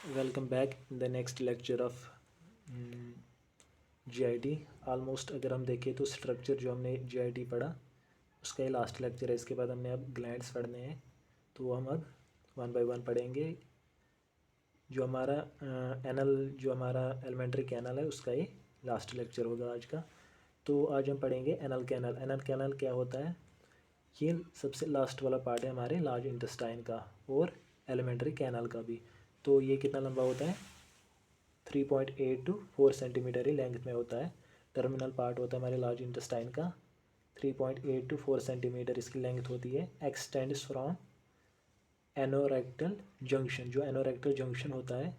Welcome back in the next lecture of GIT. Almost अगर हम देखें तो स्ट्रक्चर जो हमने जीआईटी पढ़ा उसका ये लास्ट लेक्चर है। इसके बाद हमने अब ग्लैंड्स पढ़ने हैं, तो वो हम अब वन बाय वन पढ़ेंगे। जो हमारा एनल जो हमारा एलिमेंट्री कैनल है उसका ये लास्ट लेक्चर होगा आज का। तो आज हम पढ़ेंगे एनल कैनल। एनल कैनल क्या होता है? ये सबसे लास्ट वाला पार्ट है हमारे लार्ज इंटेस्टाइन का और एलिमेंट्री कैनल का भी। तो ये कितना लंबा होता है? 3.8 to 4 सेंटीमीटर ही लेंथ में होता है। टर्मिनल पार्ट होता है हमारे लार्ज इंटेस्टाइन का। 3.8 to 4 सेंटीमीटर इसकी लेंथ होती है। Extends from anorectal junction. जो एनोरेक्टल जंक्शन होता है,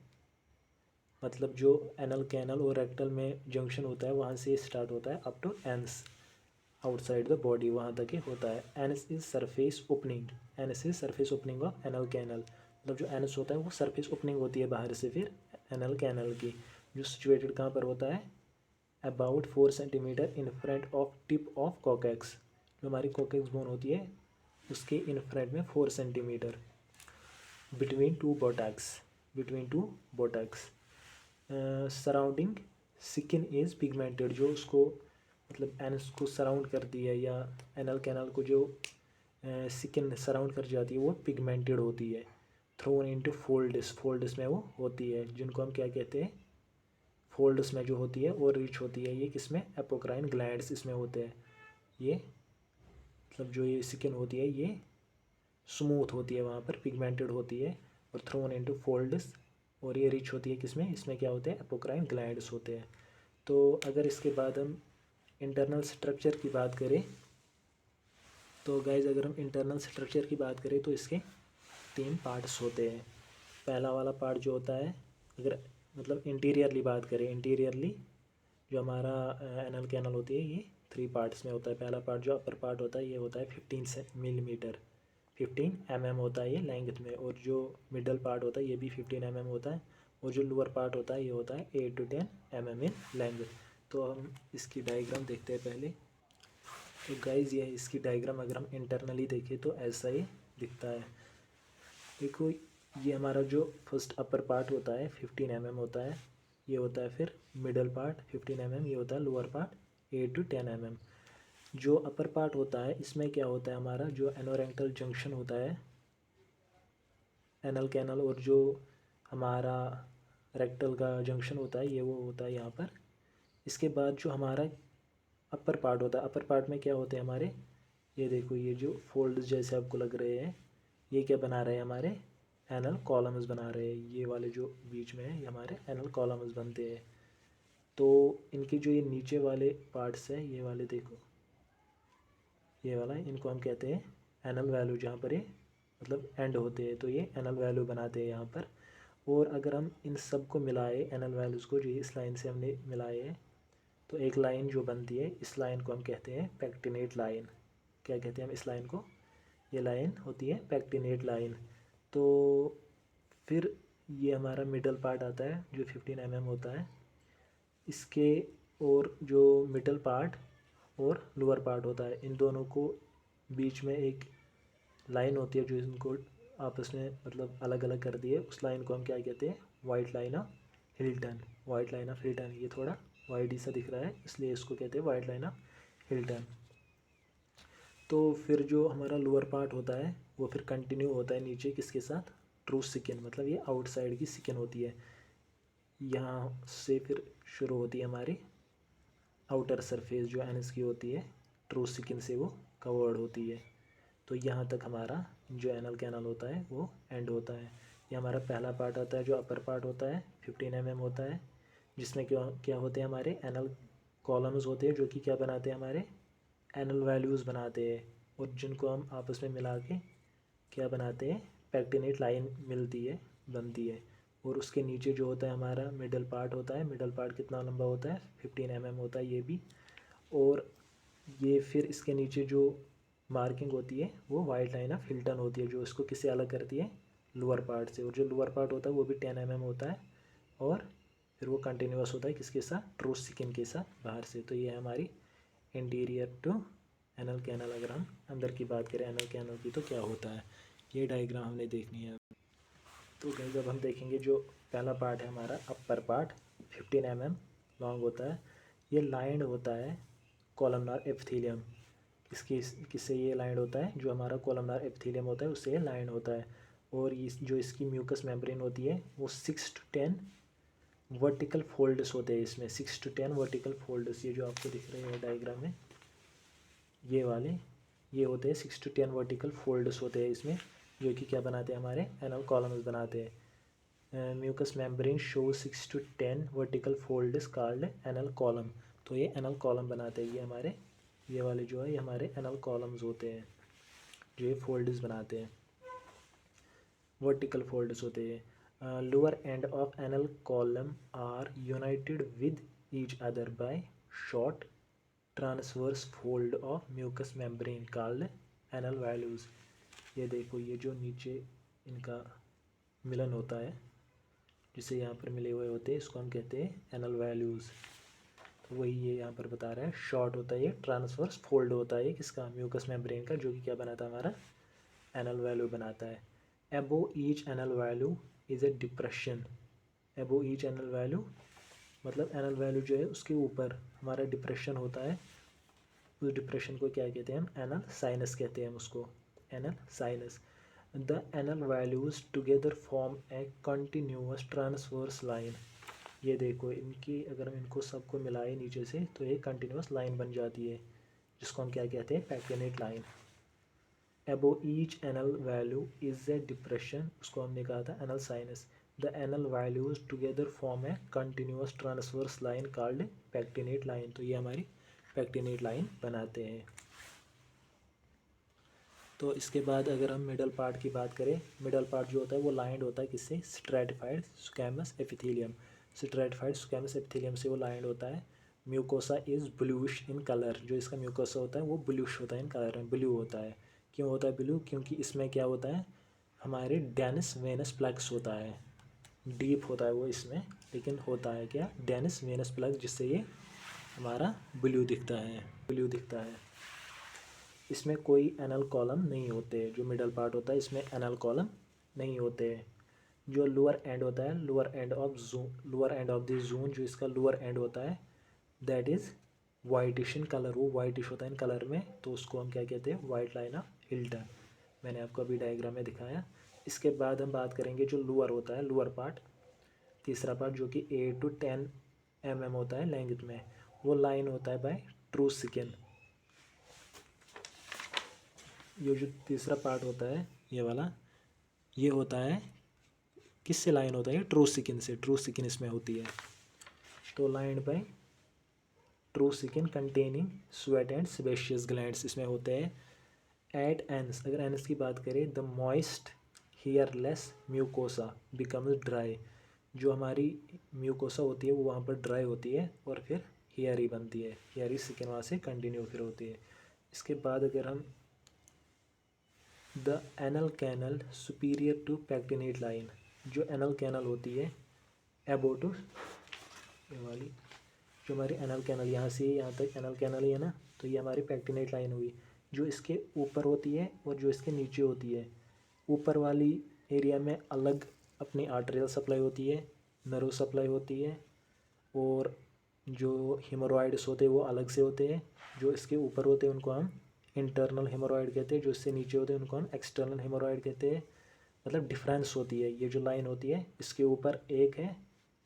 मतलब जो एनल कैनल और रेक्टल में जंक्शन होता है, वहाँ से स्टार्ट होता है up to anus outside the body, वहाँ तक ही होता है। Anus is surface opening. Anus is surface opening of anal canal. मतलब जो एनस होता है वो सरफेस ओपनिंग होती है बाहर से फिर एनल कैनल की, जो सिचुएटेड कहाँ पर होता है? About 4 centimetre in front of tip of coccyx. जो हमारी कॉकेक्स बोन होती है उसके इन फ्रंट में 4 centimetre. Between two buttocks. Between two buttocks. Surrounding skin is pigmented. जो उसको मतलब एनस को सराउंड करती है या एनल कैनल को जो स्किन सराउंड कर जाती है वो पिगमेंटेड होती है। Throne into folds. फोल्ड्स में वो होती है जिनको हम क्या कहते हैं? फोल्ड्स में जो होती है और रिच होती है। ये किसमें? एपोक्राइन ग्लैंड्स इसमें होते हैं। ये मतलब जो ये स्किन होती है ये स्मूथ होती है, वहाँ पर पिगमेंटेड होती है और थ्रोन इनटू फोल्ड्स। और ये रिच होती है किसमें? इसमें क्या होते हैं? एपोक्राइन ग्लैंड्स होते हैं। तो अगर इसके बाद हम इंटरनल स्ट्रक्चर की बात करें तो गाइज अगर हम इंटरनल स्ट्रक्चर की बात करें तो इसके 3 पार्ट्स होते हैं। पहला वाला पार्ट जो होता है, अगर मतलब इंटीरियरली बात करें, इंटीरियरली जो हमारा एनल कैनल होती है ये 3 पार्ट्स में होता है। पहला पार्ट जो अपर पार्ट होता है ये होता है 15 मिलीमीटर, 15 होता है ये लेंथ में। और जो मिडल पार्ट होता है ये भी 15 होता है। और जो लोअर पार्ट होता है ये होता है 8 to 10 इन लेंथ। तो हम इसकी डायग्राम देखते हैं पहले। तो गाइज ये इसकी डायग्राम अगर हम इंटरनली देखें तो ऐसा ही दिखता है। देखो ये हमारा जो फर्स्ट अपर पार्ट होता है 15 होता है, ये होता है फिर मिडल पार्ट 15 ये होता है लोअर पार्ट 8 to 10 जो अपर पार्ट होता है इसमें क्या होता है? हमारा जो एनोरेक्टल जंक्शन होता है एनल कैनल और जो हमारा रेक्टल का जंक्शन होता है ये वो होता है यहाँ पर। इसके बाद जो हमारा अपर पार्ट होता है, अपर पार्ट में क्या होते हैं हमारे? ये देखो ये जो फोल्ड्स जैसे आपको लग रहे हैं ये क्या बना रहे हैं? हमारे एनल कॉलम्स बना रहे हैं। ये वाले जो बीच में है ये हमारे एनल कॉलम्स बनते हैं। तो इनके जो ये नीचे वाले पार्ट्स हैं ये वाले देखो, ये वाला इनको हम कहते हैं एनल वैल्यू, जहाँ पर ये मतलब एंड होते हैं तो ये एनल वैल्यू बनाते हैं यहाँ पर। और अगर हम इन सब को मिलाए एनल वैल्यूज़ को, जो इस लाइन से हमने मिलाए हैं, तो एक लाइन जो बनती है इस लाइन को हम कहते हैं पेक्टिनेट लाइन। क्या कहते हैं हम इस लाइन को? ये लाइन होती है पेक्टिनेट लाइन। तो फिर ये हमारा मिडल पार्ट आता है जो 15 होता है इसके, और जो मिडल पार्ट और लोअर पार्ट होता है इन दोनों को बीच में एक लाइन होती है जो इनको आपस में मतलब अलग अलग कर दिए। उस लाइन को हम क्या कहते हैं? White line of Hilton. White line of Hilton, ये थोड़ा वाइट ही सा दिख रहा है इसलिए इसको कहते हैं वाइट लाइन ऑफ हिल्टन। तो फिर जो हमारा लोअर पार्ट होता है वो फिर कंटिन्यू होता है नीचे किसके साथ? ट्रू स्किन, मतलब ये आउटसाइड की स्किन होती है। यहाँ से फिर शुरू होती है हमारी आउटर सरफेस जो एनस की होती है, ट्रू स्किन से वो कवर्ड होती है। तो यहाँ तक हमारा जो एनल कैनल होता है वो एंड होता है। ये हमारा पहला पार्ट आता है जो अपर पार्ट होता है 15 होता है, जिसमें क्या क्या होते हैं? हमारे एनल कॉलम्स होते हैं जो कि क्या बनाते हैं? हमारे एनल वैल्यूज़ बनाते हैं और जिनको हम आपस में मिला के क्या बनाते हैं? पेक्टिनेट लाइन मिलती है, बनती है। और उसके नीचे जो होता है हमारा मिडल पार्ट होता है। मिडल पार्ट कितना लंबा होता है? 15 होता है ये भी। और ये फिर इसके नीचे जो मार्किंग होती है वो वाइट लाइन ऑफ हिल्टन होती है जो इसको किससे अलग करती है? लोअर पार्ट से। और जो लोअर पार्ट होता है वो भी 10 होता है और फिर वो कंटिन्यूस होता है किसके साथ? ट्रू स्किन के साथ बाहर से। तो ये है हमारी इंटीरियर टू एनल कैनल। अगर हम अंदर की बात करें एनल कैनल की तो क्या होता है, ये डायग्राम हमने देखनी है। तो गाइस अब हम देखेंगे जो पहला पार्ट है हमारा अपर पार्ट 15 mm लॉन्ग होता है। ये लाइंड होता है कॉलमनार एपिथेलियम। किससे ये लाइंड होता है? जो हमारा कॉलमनार एपिथेलियम होता है उससे ये लाइंड होता है। और जो इसकी म्यूकस मेम्ब्रेन होती है वो 6 to 10 वर्टिकल फोल्ड्स होते हैं इसमें। 6 to 10 वर्टिकल फोल्ड्स, ये जो आपको दिख रहे हैं डायग्राम में ये वाले, ये होते हैं 6 to 10 वर्टिकल फोल्ड्स होते हैं इसमें, जो कि क्या बनाते हैं? हमारे एनल कॉलम्स बनाते हैं। Mucus membrane show 6 to 10 vertical folds called anal column. तो ये एनल कॉलम बनाते हैं। ये वाले जो है ये हमारे एनल कॉलम्स होते हैं जो ये फोल्ड्स बनाते हैं, वर्टिकल फोल्ड्स होते हैं। Lower end of anal column are united with each other by short transverse fold of mucus membrane called anal valves. ये देखो, ये जो नीचे इनका मिलन होता है जिसे यहाँ पर मिले हुए होते हैं इसको हम कहते हैं एनल वैल्यूज़। तो वही ये यहाँ पर बता रहा है, शॉर्ट होता है ये, ट्रांसवर्स फोल्ड होता है किसका? म्यूकस मेम्ब्रेन का, जो कि क्या बनाता है? हमारा एनल वैल्यू बनाता है। एबो each anal value is a depression. एबो ईच एनल वैल्यू मतलब एनल वैल्यू जो है उसके ऊपर हमारा डिप्रेशन होता है। उस डिप्रेशन को क्या कहते हैं? हम एनल साइनस कहते हैं हम उसको, anal sinus. The anal valves together form a continuous transverse line. ये देखो, इनकी अगर हम इनको सबको मिलाएं नीचे से तो एक कंटिन्यूअस लाइन बन जाती है जिसको हम क्या कहते हैं? Pectinate line. Above each anal valve is a depression, उसको हमने कहा था anal sinus. The anal valves together form a continuous transverse line called pectinate line. तो ये हमारी पैक्टिनेट लाइन बनाते हैं। तो इसके बाद अगर हम मिडल पार्ट की बात करें, मिडल पार्ट जो होता है वो लाइंड होता है किससे? Stratified squamous epithelium. Stratified squamous epithelium से वो लाइंड होता है। Mucosa is bluish in colour. जो इसका म्यूकोसा होता है वो ब्लूइश होता है इन कलर में, ब्लू होता है। क्यों होता है ब्लू? क्योंकि इसमें क्या होता है? हमारे डेनिस वेनस प्लग्स होता है। डीप होता है वो इसमें, लेकिन होता है क्या? डेनिस वेनस प्लग, जिससे ये हमारा ब्लू दिखता है, ब्लू दिखता है। इसमें कोई एनल कॉलम नहीं होते। जो मिडल पार्ट होता है इसमें एनल कॉलम नहीं होते। जो लोअर एंड होता है, lower end of the zone, जो इसका लोअर एंड होता है that is whitish in colour. वो वाइटिश होता है इन कलर में, तो उसको हम क्या कहते हैं? White line of Hilton. मैंने आपको अभी डायग्राम में दिखाया। इसके बाद हम बात करेंगे जो लोअर होता है, लोअर पार्ट, तीसरा पार्ट, जो कि 8 to 10 mm होता है लेंथ में। वो लाइन होता है बाय ट्रू स्किन। ये जो तीसरा पार्ट होता है ये वाला, ये होता है किससे लाइन होता है? ट्रू स्किन से। ट्रू स्किन इसमें होती है। तो lined by true skin containing sweat and sebaceous glands इसमें होते हैं। एट एंस, अगर एंस की बात करें, the moist hairless mucosa becomes dry. जो हमारी म्यूकोसा होती है वो वहाँ पर ड्राई होती है और फिर हेयरी बनती है। हेयरी स्किन वहाँ से कंटिन्यू फिर होती है। इसके बाद अगर हम the anal canal superior to pectinate line, जो एनल कैनल होती है एबो टू, ये वाली जो हमारी एनल कैनल यहाँ से यहाँ तक एनल कैनल ही है ना, तो ये हमारी पैक्टिनेट लाइन हुई। जो इसके ऊपर होती है और जो इसके नीचे होती है, ऊपर वाली एरिया में अलग अपनी आर्टेरियल सप्लाई होती है, नर्व सप्लाई होती है, और जो हेमोरॉइड्स होते हैं वो अलग से होते हैं। जो इसके ऊपर होते हैं उनको हम इंटरनल हेमोरॉइड कहते हैं, जो इससे नीचे होते हैं उनको हम एक्सटर्नल हेमोरॉइड कहते हैं। मतलब डिफरेंस होती है। ये जो लाइन होती है इसके ऊपर एक है,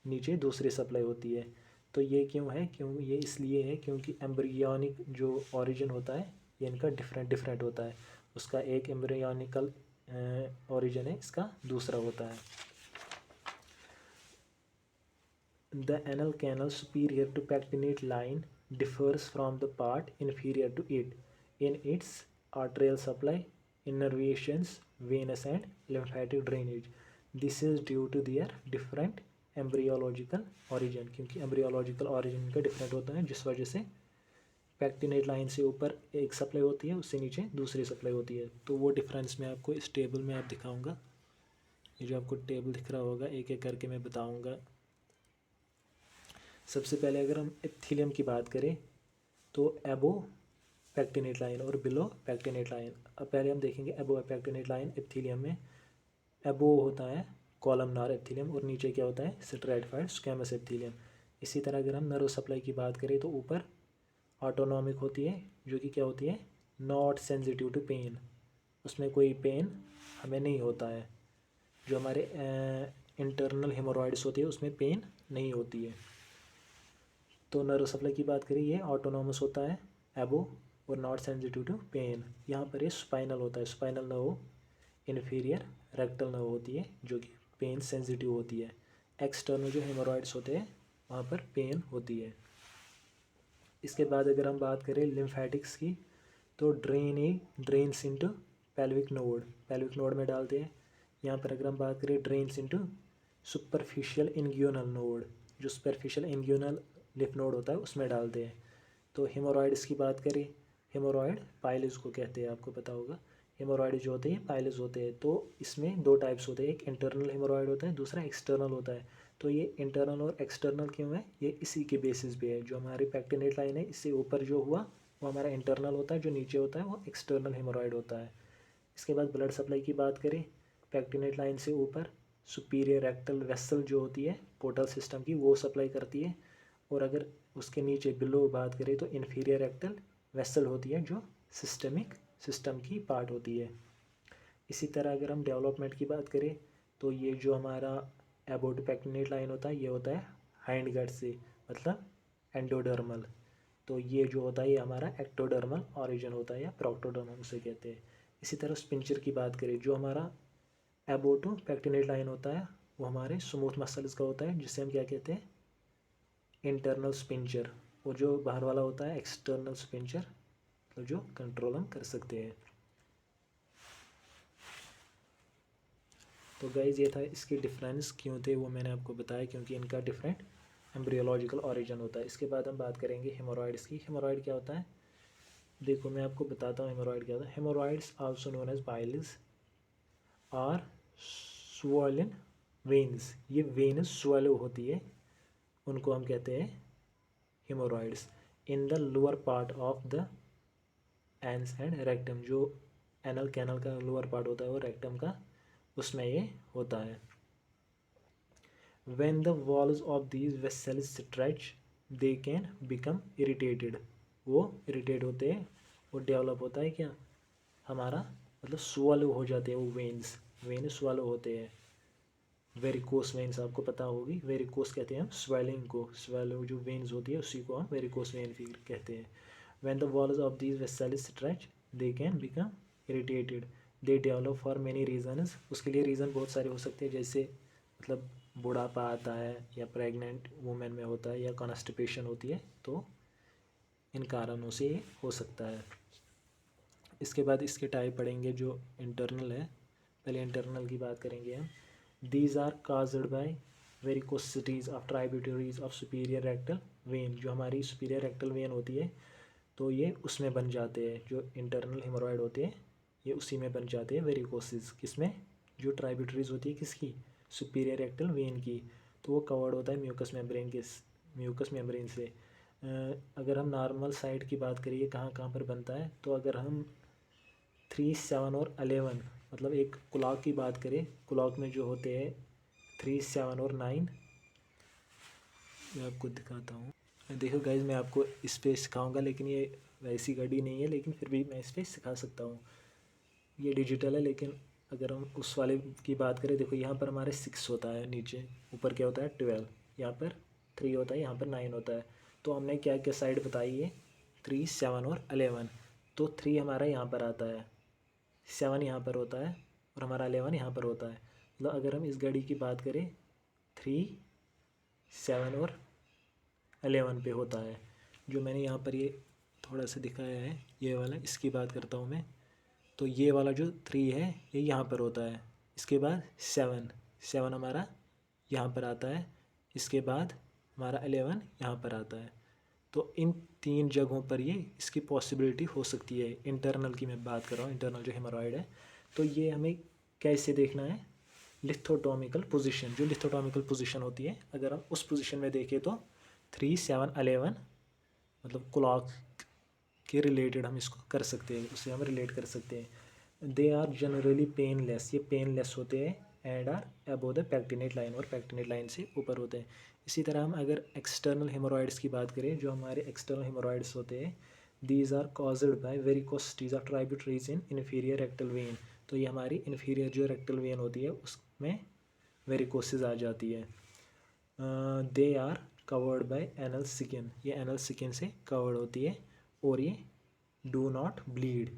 नीचे दूसरी सप्लाई होती है। तो ये क्यों है? ये इसलिए है क्योंकि एम्ब्रियोनिक जो ओरिजिन होता है ये इनका डिफरेंट होता है। उसका एक एम्ब्रियोनिकल ओरिजिन है, इसका दूसरा होता है। The anal canal superior to pectinate line differs from the part inferior to it in its arterial supply, innervations, venous and lymphatic drainage. This is due to their different embryological origin, क्योंकि embryological origin का different होता है, जिस वजह से pectinate line से ऊपर एक सप्लाई होती है, उससे नीचे दूसरी सप्लाई होती है। तो वो डिफरेंस मैं आपको इस टेबल में आप दिखाऊंगा। ये जो आपको टेबल दिख रहा होगा एक एक करके मैं बताऊंगा। सबसे पहले अगर हम एपिथेलियम की बात करें तो एबो पैक्टिनेट लाइन और बिलो पैक्टिनेट लाइन। अब पहले हम देखेंगे एबो पैक्टिनेट लाइन एपिथेलियम में। एबो होता है कॉलमनार एपिथेलियम और नीचे क्या होता है स्ट्रैटिफाइड स्क्वैमस एपिथेलियम। इसी तरह अगर हम नर्व सप्लाई की बात करें तो ऊपर ऑटोनॉमिक होती है जो कि क्या होती है नॉट सेंसिटिव टू पेन, उसमें कोई पेन हमें नहीं होता है। जो हमारे इंटरनल हेमोरॉइड्स होती है उसमें पेन नहीं होती है। तो नर्व सप्लाई की बात करें ये ऑटोनॉमस होता है एबो और नॉट सेंसिटिव टू पेन। यहाँ पर ये स्पाइनल होता है, spinal nerve inferior rectal nerve होती है जो कि पेन सेंसिटिव होती है। एक्सटर्नल जो हेमोरॉइड्स होते हैं वहाँ पर पेन होती है। इसके बाद अगर हम बात करें लिम्फेटिक्स की तो ड्रेन्स इनटू पेल्विक नोड में डालते हैं। यहाँ पर अगर हम बात करें ड्रेन्स इनटू सुपरफिशियल इंग्यूनल नोड, जो सुपरफिशियल इंग्यूनल लिफ नोड होता है उसमें डालते हैं। तो हेमोरॉइड्स की बात करें, हेमोरॉइड पाइल्स को कहते हैं, आपको पता होगा। हेमोरॉइड जो होते हैं पाइल्स होते हैं। तो इसमें दो टाइप्स होते हैं, एक इंटरनल हेमोरॉइड होता है, दूसरा एक्सटर्नल होता है। तो ये इंटरनल और एक्सटर्नल क्यों है, ये इसी के बेसिस पे है। जो हमारी पेक्टिनेट लाइन है इससे ऊपर जो हुआ वो हमारा इंटरनल होता है, जो नीचे होता है वो एक्सटर्नल हेमोरॉइड होता है। इसके बाद ब्लड सप्लाई की बात करें, पेक्टिनेट लाइन से ऊपर सुपीरियर रेक्टल वेसल जो होती है पोर्टल सिस्टम की वो सप्लाई करती है। और अगर उसके नीचे बिलो बात करें तो इन्फीरियर रेक्टल वेसल होती है जो सिस्टमिक सिस्टम की पार्ट होती है। इसी तरह अगर हम डेवलपमेंट की बात करें तो ये जो हमारा एबोट पेक्टिनेट लाइन होता है ये होता है हाइंड गट से, मतलब एंडोडर्मल। तो ये जो होता है ये हमारा एक्टोडर्मल ऑरिजिन होता है या प्रोक्टोडर्मल उसे कहते हैं। इसी तरह स्पिंचर की बात करें, जो हमारा एबोटो पेक्टिनेट लाइन होता है वो हमारे स्मूथ मसल्स का होता है जिसे हम क्या कहते हैं इंटरनल स्पिंचर। और जो बाहर वाला होता है एक्सटर्नल स्पिंचर, तो जो कंट्रोल हम कर सकते हैं। तो गाइज ये था, इसके डिफरेंस क्यों थे वो मैंने आपको बताया, क्योंकि इनका डिफरेंट एम्ब्रियोलॉजिकल ओरिजिन होता है। इसके बाद हम बात करेंगे हेमोरॉइड्स की। हेमोरॉइड क्या होता है, देखो मैं आपको बताता हूँ हेमोरॉइड क्या होता है। Haemorrhoids also known as piles are swollen veins, ये वेनस स्वैलो होती है, उनको हम कहते हैं haemorrhoids in the lower part of the anus and rectum. जो एनल कैनल का लोअर पार्ट होता है वो रेक्टम का, उसमें ये होता है। When the walls of these vessels stretch, they can become irritated. वो इरिटेट होते हैं और डेवलप होता है क्या हमारा, मतलब swallow हो जाते हैं वो वेन्स swallow होते हैं। वेरिकोस वेन्स आपको पता होगी, वेरिकोस कहते हैं हम स्वेलिंग को, स्वेलो जो वेन्स होती है उसी को हम वेरिकोस वेन फिर कहते हैं। When the walls of these vessels stretch, they can become irritated. They develop for many reasons. उसके लिए रीज़न बहुत सारे हो सकते हैं, जैसे मतलब बुढ़ापा आता है या प्रेग्नेंट वुमेन में होता है या कॉन्स्टिपेशन होती है, तो इन कारणों से ये हो सकता है। इसके बाद इसके टाइप पढ़ेंगे जो इंटरनल है। पहले इंटरनल की बात करेंगे हम। These are caused by varicosities of tributaries of superior rectal vein. जो हमारी सुपीरियर रेक्टल वेन होती है तो ये उसमें बन जाते हैं, जो इंटरनल हेमोरॉइड होते हैं ये उसी में बन जाते हैं वेरिकोसिस। किसमें, जो ट्राइब्यूटरीज होती है किसकी, सुपीरियर रेक्टल वेन की। तो वो कवर्ड होता है म्यूकस मेम्ब्रेन से। अगर हम नॉर्मल साइड की बात करिए कहाँ कहाँ पर बनता है, तो अगर हम 3, 7 और 11 मतलब एक क्लॉक की बात करें, क्लॉक में जो होते हैं 3, 7 और 9, मैं आपको दिखाता हूँ। देखो गाइज मैं आपको इस पर सिखाऊँगा, लेकिन ये वैसी घड़ी नहीं है, लेकिन फिर भी मैं इस पर सिखा सकता हूँ। ये डिजिटल है, लेकिन अगर हम उस वाले की बात करें, देखो यहाँ पर हमारे 6 होता है नीचे, ऊपर क्या होता है 12, यहाँ पर 3 होता है, यहाँ पर 9 होता है। तो हमने क्या क्या साइड बताई है 3, 7 और 11। तो 3 हमारा यहाँ पर आता है, 7 यहाँ पर होता है और हमारा 11 यहाँ पर होता है। मतलब अगर हम इस घड़ी की बात करें 3, 7 और 11 पे होता है। जो मैंने यहाँ पर ये थोड़ा सा दिखाया है ये वाला, इसकी बात करता हूँ मैं। तो ये वाला जो 3 है ये यहाँ पर होता है। इसके बाद 7 हमारा यहाँ पर आता है। इसके बाद हमारा 11 यहाँ पर आता है। तो इन 3 जगहों पर ये इसकी पॉसिबिलिटी हो सकती है। इंटरनल की मैं बात कर रहा हूँ, इंटरनल जो हेमोरॉइड है। तो ये हमें कैसे देखना है, लिथोटॉमिकल पोजीशन, जो लिथोटॉमिकल पोजीशन होती है, अगर हम उस पोजीशन में देखें तो 3, 7, 11 मतलब क्लॉक के रिलेटेड हम इसको कर सकते हैं, उससे हम रिलेट कर सकते हैं। दे आर जनरली पेनलेस, ये पेनलेस होते हैं and are above the pectinate line, और पैक्टिनेट लाइन से ऊपर होते हैं। इसी तरह हम अगर एक्सटर्नल हेमोरॉइड्स की बात करें, जो हमारे एक्सटर्नल हेमोरॉइड्स होते हैं, these are caused by varicosities of tributaries in inferior rectal vein. तो ये हमारी इन्फीरियर जो रेक्टल वेन होती है उसमें वेरिकोसिस आ जाती है। They are covered by anal skin, ये एनल स्किन से कवर्ड होती है, और ये डू नॉट ब्लीड,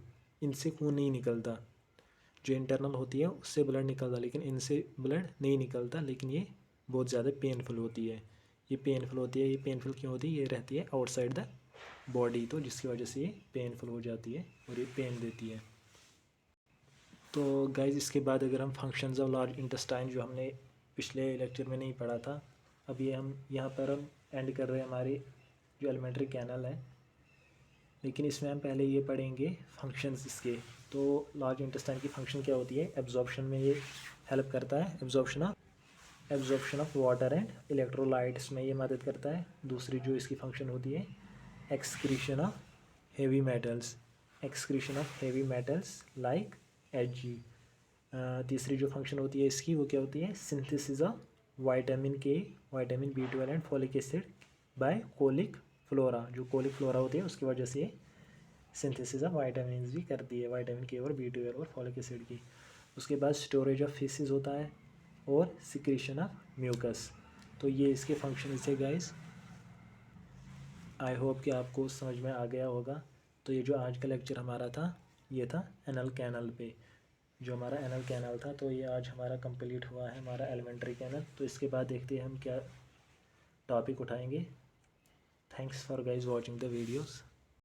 इनसे खून नहीं निकलता। जो इंटरनल होती है उससे ब्लड निकलता, लेकिन इनसे ब्लड नहीं निकलता, लेकिन ये बहुत ज़्यादा पेनफुल होती है। ये पेनफुल होती है, ये पेनफुल क्यों होती है? ये रहती है आउटसाइड द बॉडी, तो जिसकी वजह से ये पेनफुल हो जाती है और ये पेन देती है। तो गाइज इसके बाद अगर हम फंक्शंस ऑफ लार्ज इंटेस्टाइन जो हमने पिछले लेक्चर में नहीं पढ़ा था, अब ये हम यहाँ पर हम एंड कर रहे हैं हमारी जो एलिमेंट्री कैनल है, लेकिन इसमें हम पहले ये पढ़ेंगे फंक्शंस इसके। तो लार्ज इंटेस्टाइन की फंक्शन क्या होती है? एब्जॉर्प्शन में ये हेल्प करता है, absorption of water and electrolytes में ये मदद करता है। दूसरी जो इसकी फंक्शन होती है, excretion of heavy metals, like Hg। तीसरी जो फंक्शन होती है इसकी वो क्या होती है? सिंथेसिस ऑफ विटामिन के, vitamin B12 and folic acid by colic flora. जो कोलिक फ्लोरा होती है उसकी वजह से सिंथेसिस ऑफ विटामिन भी करती है, विटामिन के और B12 और फोलिक एसिड की। उसके बाद स्टोरेज ऑफ फीसिस होता है और सिक्रीशन ऑफ म्यूकस। तो ये इसके फंक्शन थे गाइस। आई होप कि आपको समझ में आ गया होगा। तो ये जो आज का लेक्चर हमारा था, ये था एनल कैनल पे, जो हमारा एनल कैनल था। तो ये आज हमारा कंप्लीट हुआ है, हमारा एलिमेंट्री कैनल। तो इसके बाद देखते हैं हम क्या टॉपिक उठाएंगे। Thanks for guys watching the videos.